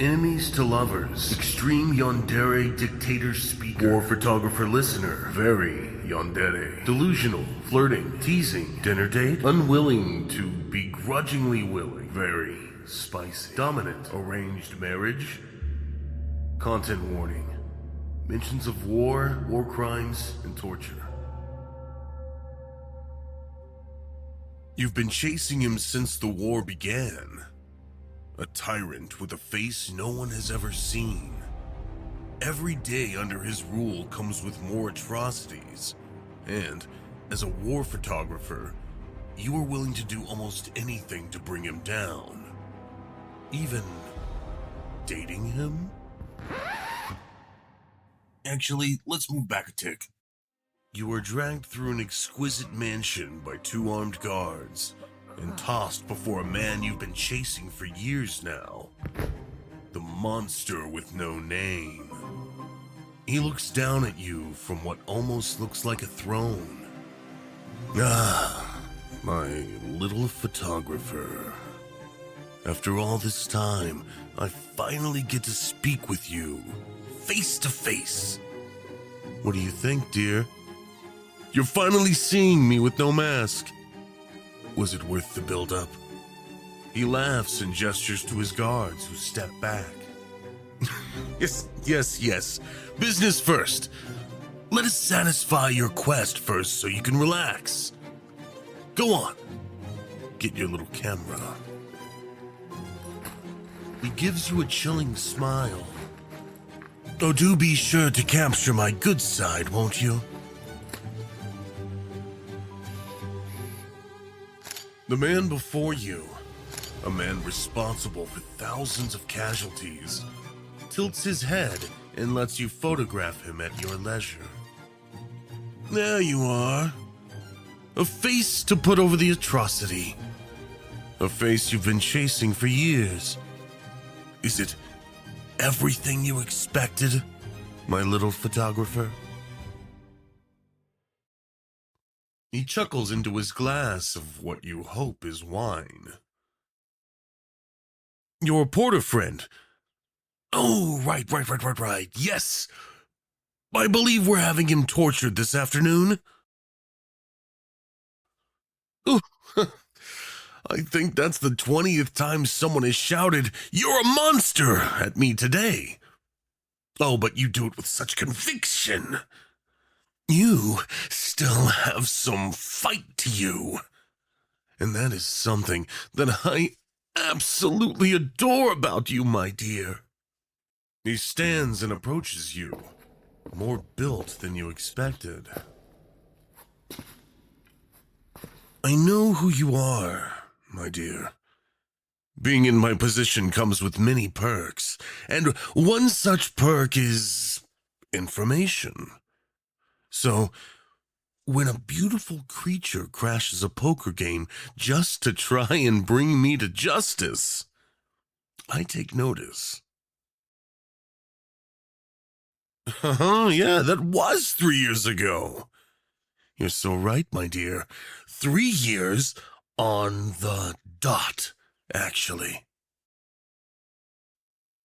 Enemies to lovers, extreme Yandere dictator speaker, war photographer listener, very Yandere, delusional, flirting, teasing, dinner date, unwilling to begrudgingly willing, very spicy, dominant, arranged marriage, content warning, mentions of war crimes, and torture. You've been chasing him since the war began. A tyrant with a face no one has ever seen. Every day under his rule comes with more atrocities. And, as a war photographer, you are willing to do almost anything to bring him down. Even dating him? Actually, let's move back a tick. You are dragged through an exquisite mansion by 2 armed guards and tossed before a man you've been chasing for years now. The monster with no name. He looks down at you from what almost looks like a throne. Ah, my little photographer. After all this time, I finally get to speak with you, face to face. What do you think, dear? You're finally seeing me with no mask. Was it worth the build-up? He laughs and gestures to his guards, who step back. Yes. Business first. Let us satisfy your quest first so you can relax. Go on. Get your little camera. He gives you a chilling smile. Oh, do be sure to capture my good side, won't you? The man before you, a man responsible for thousands of casualties, tilts his head and lets you photograph him at your leisure. There you are. A face to put over the atrocity. A face you've been chasing for years. Is it everything you expected, my little photographer? He chuckles into his glass of what you hope is wine. Your reporter friend. Oh, right. Yes. I believe we're having him tortured this afternoon. Ooh, I think that's the 20th time someone has shouted, "You're a monster!" at me today. Oh, but you do it with such conviction. You still have some fight to you. And that is something that I absolutely adore about you, my dear. He stands and approaches you, more built than you expected. I know who you are, my dear. Being in my position comes with many perks, and one such perk is information. So, when a beautiful creature crashes a poker game just to try and bring me to justice, I take notice. Yeah, that was 3 years ago. You're so right, my dear. 3 years on the dot, actually.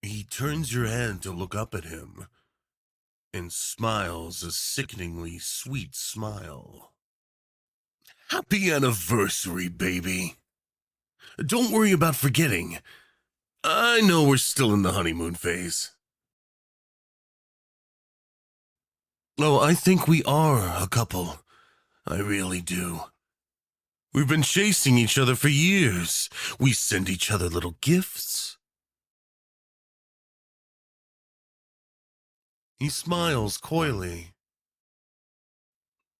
He turns your head to look up at him and smiles a sickeningly sweet smile. Happy anniversary, baby. Don't worry about forgetting. I know we're still in the honeymoon phase. Oh, I think we are a couple. I really do. We've been chasing each other for years. We send each other little gifts. He smiles coyly.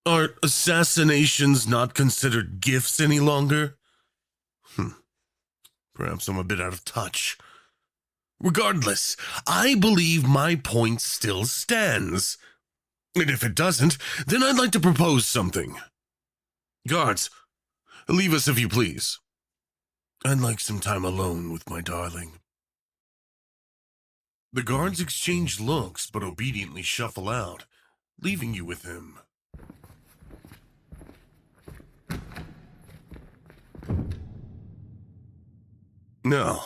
Are assassinations not considered gifts any longer? Perhaps I'm a bit out of touch. Regardless, I believe my point still stands. And if it doesn't, then I'd like to propose something. Guards, leave us if you please. I'd like some time alone with my darling. The guards exchange looks, but obediently shuffle out, leaving you with him. Now,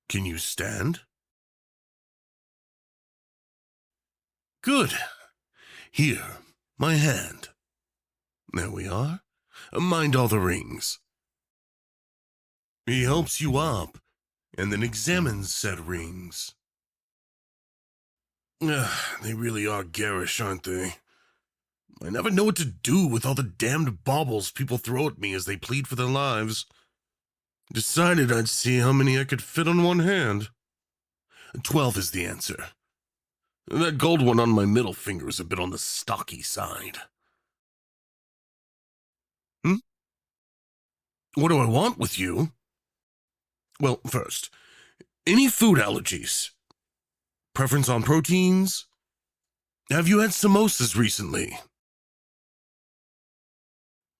can you stand? Good. Here, my hand. There we are. Mind all the rings. He helps you up, and then examines said rings. They really are garish, aren't they? I never know what to do with all the damned baubles people throw at me as they plead for their lives. Decided I'd see how many I could fit on one hand. 12 is the answer. That gold one on my middle finger is a bit on the stocky side. What do I want with you? Well, first, any food allergies? Preference on proteins? Have you had samosas recently?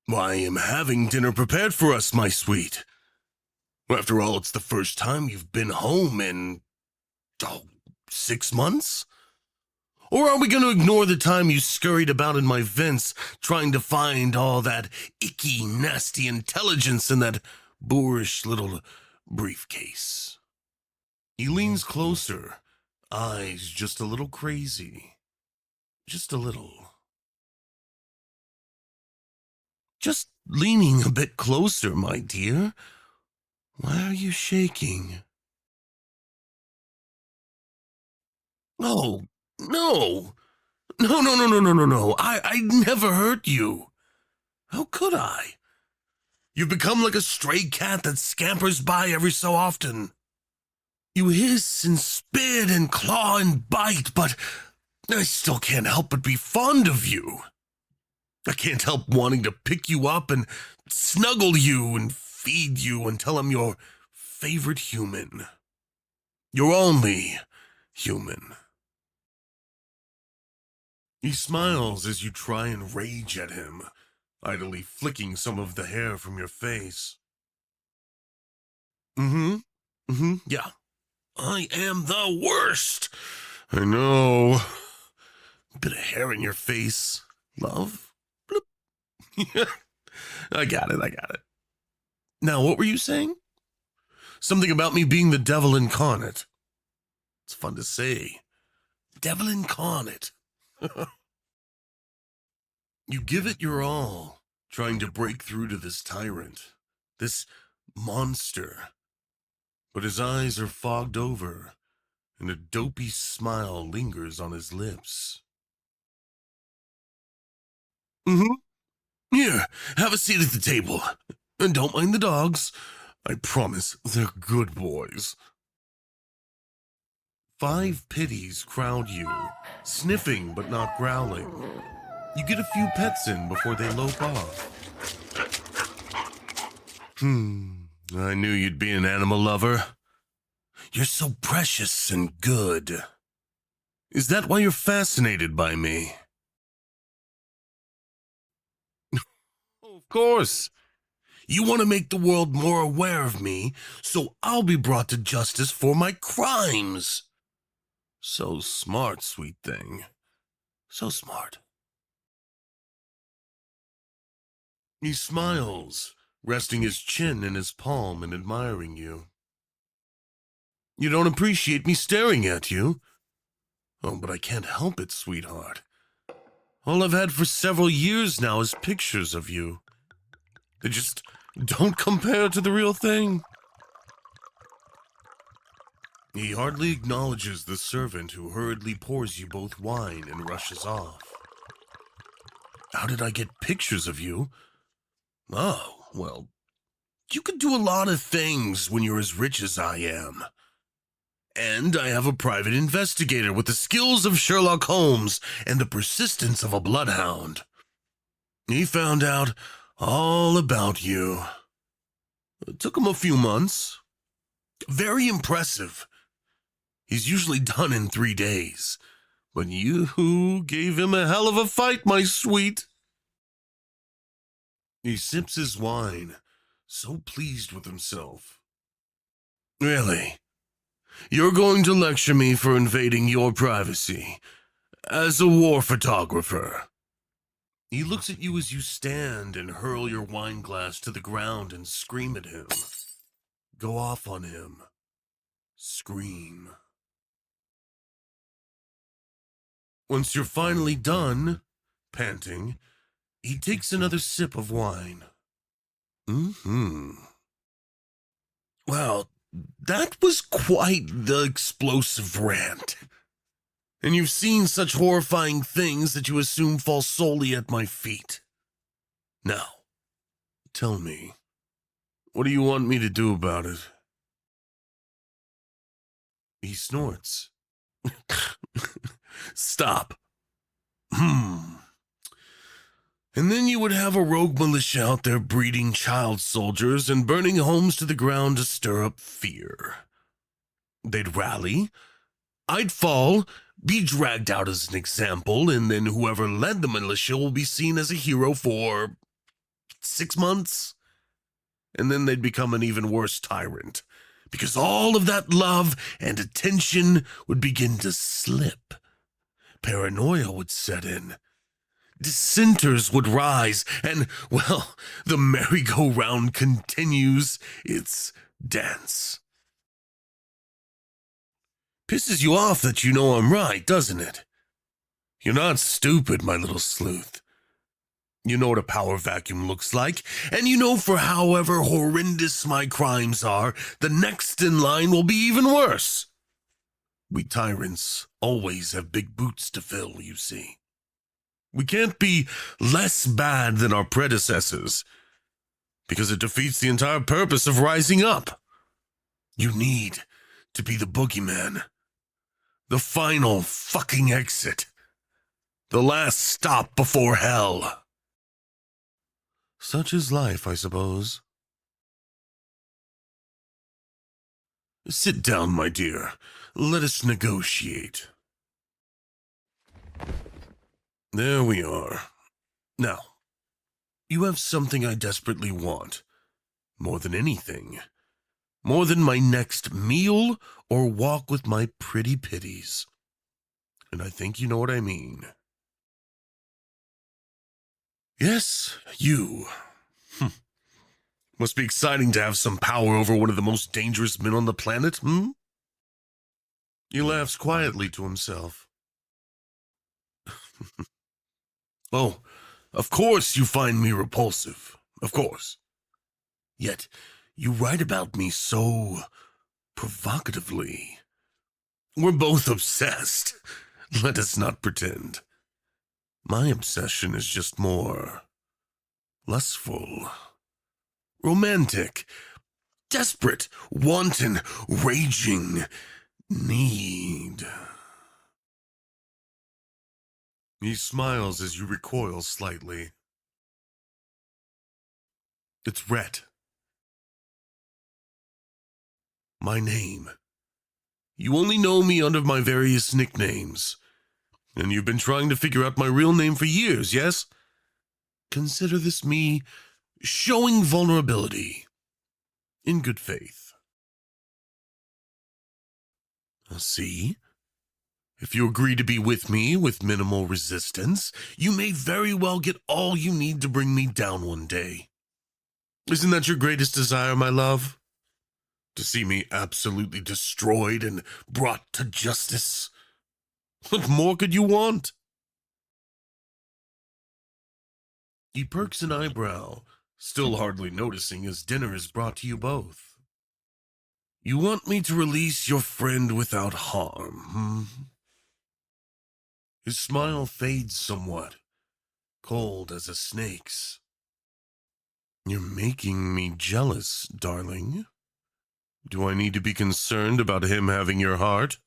Why, I am having dinner prepared for us, my sweet. After all, it's the first time you've been home in, 6 months? Or are we going to ignore the time you scurried about in my vents trying to find all that icky, nasty intelligence in that boorish little briefcase? He leans closer, eyes just a little crazy. Just a little. Just leaning a bit closer, my dear. Why are you shaking? Oh, no. No. I never hurt you. How could I? You've become like a stray cat that scampers by every so often. You hiss and spit and claw and bite, but I still can't help but be fond of you. I can't help wanting to pick you up and snuggle you and feed you until I'm your favorite human. Your only human. He smiles as you try and rage at him, idly flicking some of the hair from your face. Yeah. I am the worst. I know. Bit of hair in your face, love. Bloop. I got it. Now, what were you saying? Something about me being the devil incarnate. It's fun to say. Devil incarnate. You give it your all, trying to break through to this tyrant, this monster. But his eyes are fogged over, and a dopey smile lingers on his lips. Here, have a seat at the table. And don't mind the dogs. I promise they're good boys. 5 pitties crowd you, sniffing but not growling. You get a few pets in before they lope off. I knew you'd be an animal lover. You're so precious and good. Is that why you're fascinated by me? Of course. You want to make the world more aware of me, so I'll be brought to justice for my crimes. So smart, sweet thing. So smart. He smiles, resting his chin in his palm and admiring you. You don't appreciate me staring at you? Oh, but I can't help it, sweetheart. All I've had for several years now is pictures of you. They just don't compare to the real thing. He hardly acknowledges the servant who hurriedly pours you both wine and rushes off. How did I get pictures of you? Oh, well, you could do a lot of things when you're as rich as I am. And I have a private investigator with the skills of Sherlock Holmes and the persistence of a bloodhound. He found out all about you. It took him a few months. Very impressive. He's usually done in 3 days. But you gave him a hell of a fight, my sweet. He sips his wine, so pleased with himself. Really? You're going to lecture me for invading your privacy, as a war photographer. He looks at you as you stand and hurl your wine glass to the ground and scream at him. Go off on him. Scream. Once you're finally done, panting, he takes another sip of wine. Well, that was quite the explosive rant. And you've seen such horrifying things that you assume fall solely at my feet. Now, tell me, what do you want me to do about it? He snorts. Stop. And then you would have a rogue militia out there breeding child soldiers and burning homes to the ground to stir up fear. They'd rally, I'd fall, be dragged out as an example, and then whoever led the militia will be seen as a hero for 6 months. And then they'd become an even worse tyrant, because all of that love and attention would begin to slip. Paranoia would set in. Dissenters would rise, and, well, the merry-go-round continues its dance. Pisses you off that you know I'm right, doesn't it? You're not stupid, my little sleuth. You know what a power vacuum looks like, and you know for however horrendous my crimes are, the next in line will be even worse. We tyrants always have big boots to fill, you see. We can't be less bad than our predecessors, because it defeats the entire purpose of rising up. You need to be the boogeyman. The final fucking exit. The last stop before hell. Such is life, I suppose. Sit down, my dear. Let us negotiate. There we are. Now, you have something I desperately want. More than anything. More than my next meal or walk with my pretty pitties. And I think you know what I mean. Yes, you. Must be exciting to have some power over one of the most dangerous men on the planet, He laughs quietly to himself. Oh, of course you find me repulsive. Of course. Yet, you write about me so provocatively. We're both obsessed. Let us not pretend. My obsession is just more lustful, romantic, desperate, wanton, raging need. He smiles as you recoil slightly. It's Rhett. My name. You only know me under my various nicknames. And you've been trying to figure out my real name for years, yes? Consider this me showing vulnerability. In good faith. See? If you agree to be with me with minimal resistance, you may very well get all you need to bring me down one day. Isn't that your greatest desire, my love? To see me absolutely destroyed and brought to justice? What more could you want? He perks an eyebrow, still hardly noticing as dinner is brought to you both. You want me to release your friend without harm, His smile fades somewhat, cold as a snake's. You're making me jealous, darling. Do I need to be concerned about him having your heart?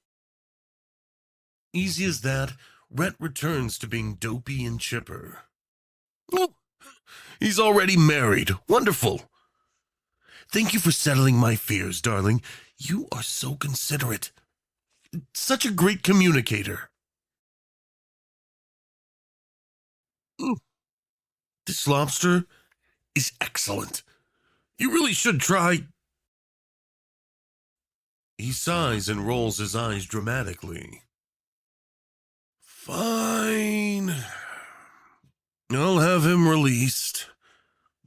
Easy as that, Rhett returns to being dopey and chipper. Oh, he's already married. Wonderful. Thank you for settling my fears, darling. You are so considerate. Such a great communicator. This lobster is excellent. You really should try. He sighs and rolls his eyes dramatically. Fine. I'll have him released,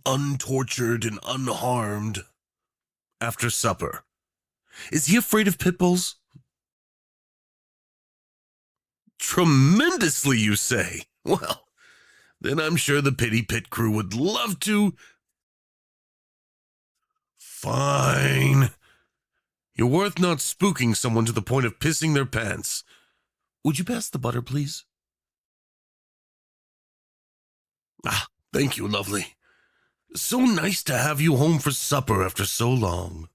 untortured and unharmed, after supper. Is he afraid of pit bulls? Tremendously, you say? Well, then I'm sure the Pity Pit crew would love to. Fine. You're worth not spooking someone to the point of pissing their pants. Would you pass the butter, please? Ah, thank you, lovely. So nice to have you home for supper after so long.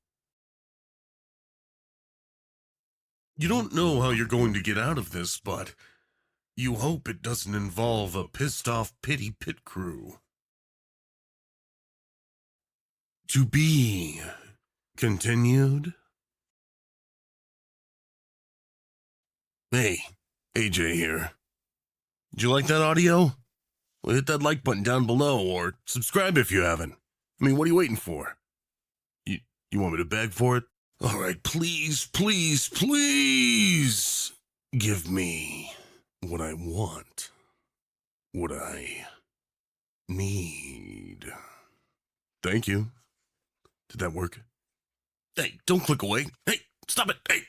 You don't know how you're going to get out of this, but you hope it doesn't involve a pissed-off Pity Pit crew. To be continued? Hey, AJ here. Did you like that audio? Well, hit that like button down below, or subscribe if you haven't. I mean, what are you waiting for? You want me to beg for it? All right, please, please, please give me what I want. What I need. Thank you. Did that work? Hey, don't click away. Hey, stop it. Hey.